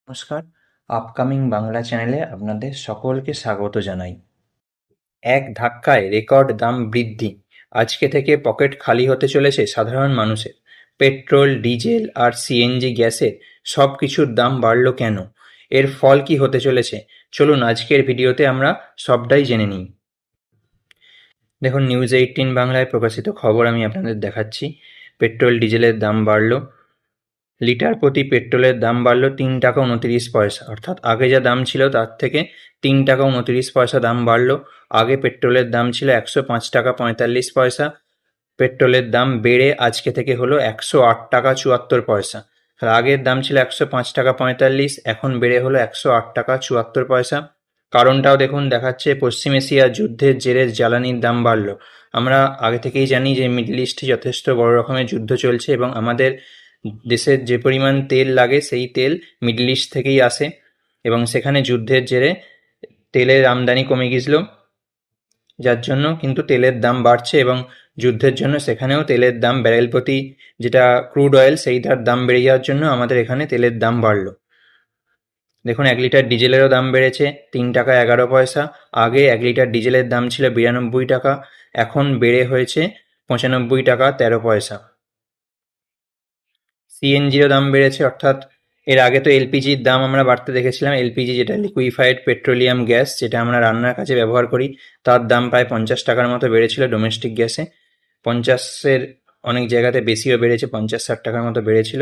নমস্কার, আপকামিং বাংলা চ্যানেলে আপনাদের সকলকে স্বাগত জানাই। এক ধাক্কায় রেকর্ড দাম বৃদ্ধি, আজকে থেকে পকেট খালি হতে চলেছে সাধারণ মানুষের। পেট্রোল, ডিজেল আর সিএনজি গ্যাসের সব কিছুর দাম বাড়ল কেন? এর ফল কি হতে চলেছে? চলুন আজকের ভিডিওতে আমরা সবটাই জেনে নিই। দেখুন, নিউজ 18 বাংলায় প্রকাশিত খবর আমি আপনাদের দেখাচ্ছি। পেট্রোল ডিজেলের দাম বাড়ল। লিটার প্রতি পেট্রোলের দাম বাড়ল 3 টাকা 29 পয়সা, অর্থাৎ আগে যা দাম ছিল তার থেকে 3 টাকা 29 পয়সা দাম বাড়ল। আগে পেট্রোলের দাম ছিল 105 টাকা 45 পয়সা। পেট্রোলের দাম বেড়ে আজকে থেকে হলো 108 টাকা 74 পয়সা। আর আগের দাম ছিল 105 টাকা 45, এখন বেড়ে হলো 108 টাকা 74 পয়সা। কারণটাও দেখুন দেখাচ্ছে, পশ্চিম এশিয়ার যুদ্ধের জেরে জ্বালানির দাম বাড়ল। আমরা আগে থেকেই জানি যে মিডল ইস্টে যথেষ্ট বড় রকমের যুদ্ধ চলছে এবং আমাদের দেশের যে পরিমাণ তেল লাগে সেই তেল মিডল ইস্ট থেকেই আসে, এবং সেখানে যুদ্ধের জেরে তেলের আমদানি কমে গিয়েছিল, যার জন্য কিন্তু তেলের দাম বাড়ছে। এবং যুদ্ধের জন্য সেখানেও তেলের দাম ব্যারেল প্রতি, যেটা ক্রুড অয়েল, সেইটার দাম বেড়ে যাওয়ার জন্য আমাদের এখানে তেলের দাম বাড়লো। দেখুন, 1 লিটার ডিজেলেরও দাম বেড়েছে 3 টাকা 11 পয়সা। আগে 1 লিটার ডিজেলের দাম ছিল 92 টাকা, এখন বেড়ে হয়েছে 95 টাকা 13 পয়সা। সিএনজিরও দাম বেড়েছে, অর্থাৎ এর আগে তো এলপিজির দাম আমরা বাড়তে দেখেছিলাম। এলপিজি, যেটা লিকুইফাইড পেট্রোলিয়াম গ্যাস, যেটা আমরা রান্নার কাজে ব্যবহার করি, তার দাম প্রায় 50 টাকার মতো বেড়েছিল ডোমেস্টিক গ্যাসে। 50-এর অনেক জায়গাতে বেশিও বেড়েছে, 50-60 টাকার মতো বেড়েছিল।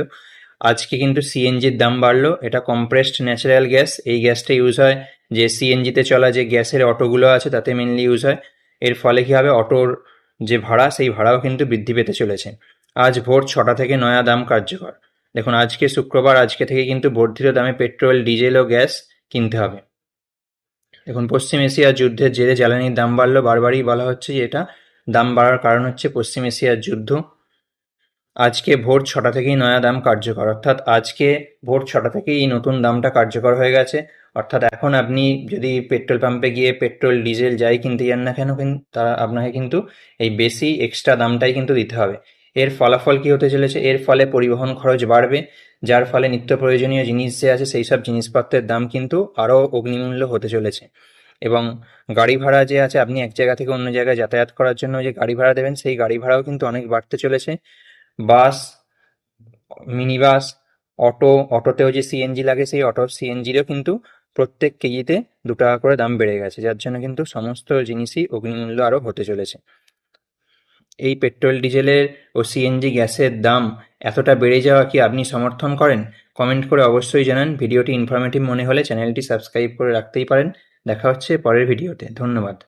আজকে কিন্তু সিএনজির দাম বাড়লো। এটা কম্প্রেসড ন্যাচারাল গ্যাস। এই গ্যাসটা ইউজ হয় যে সিএনজিতে চলা যে গ্যাসের অটোগুলো আছে তাতে মেনলি ইউজ হয়। এর ফলে কী হবে, অটোর যে ভাড়া, সেই ভাড়াও কিন্তু বৃদ্ধি পেতে চলেছে। আজ ভোর 6টা থেকে নয়া দাম কার্যকর। দেখুন, আজকে শুক্রবার, আজকে থেকে কিন্তু বর্ধিত দামে পেট্রোল, ডিজেল ও গ্যাস কিনতে হবে। দেখুন, পশ্চিম এশিয়ার যুদ্ধের জেরে জ্বালানির দাম বাড়লো। বারবারই বলা হচ্ছে যে এটা দাম বাড়ার কারণ হচ্ছে পশ্চিম এশিয়ার যুদ্ধ। আজকে ভোর 6টা থেকেই নয়া দাম কার্যকর, অর্থাৎ আজকে ভোর 6টা থেকেই এই নতুন দামটা কার্যকর হয়ে গেছে। অর্থাৎ এখন আপনি যদি পেট্রোল পাম্পে গিয়ে পেট্রোল, ডিজেল যাই কিনতে যান না কেন, তারা আপনাকে কিন্তু এই বেশি এক্সট্রা দামটাই কিন্তু দিতে হবে। এর ফলাফল কি হতে চলেছে? এর ফলে পরিবহন খরচ বাড়বে, যার ফলে নিত্য প্রয়োজনীয় জিনিস যে আছে সেই সব জিনিসপত্রের দাম কিন্তু আরও অগ্নিমূল্য হতে চলেছে। এবং গাড়ি ভাড়া যে আছে, আপনি এক জায়গা থেকে অন্য জায়গায় যাতায়াত করার জন্য যে গাড়ি ভাড়া দেবেন, সেই গাড়ি ভাড়াও কিন্তু অনেক বাড়তে চলেছে। বাস, মিনি বাস, অটোতেও যে সিএনজি লাগে, সেই অটো সিএনজিরও কিন্তু প্রত্যেক কেজিতে 2 টাকা করে দাম বেড়ে গেছে, যার জন্য কিন্তু সমস্ত জিনিসই অগ্নিমূল্য আরও হতে চলেছে। এই পেট্রোল, ডিজেলের ও সিএনজি গ্যাসের দাম এতটা বেড়ে যাওয়া কি আপনি সমর্থন করেন? কমেন্ট করে অবশ্যই জানান। ভিডিওটি ইনফরমেটিভ মনে হলে চ্যানেলটি সাবস্ক্রাইব করে রাখতেই পারেন। দেখা হচ্ছে পরের ভিডিওতে। ধন্যবাদ।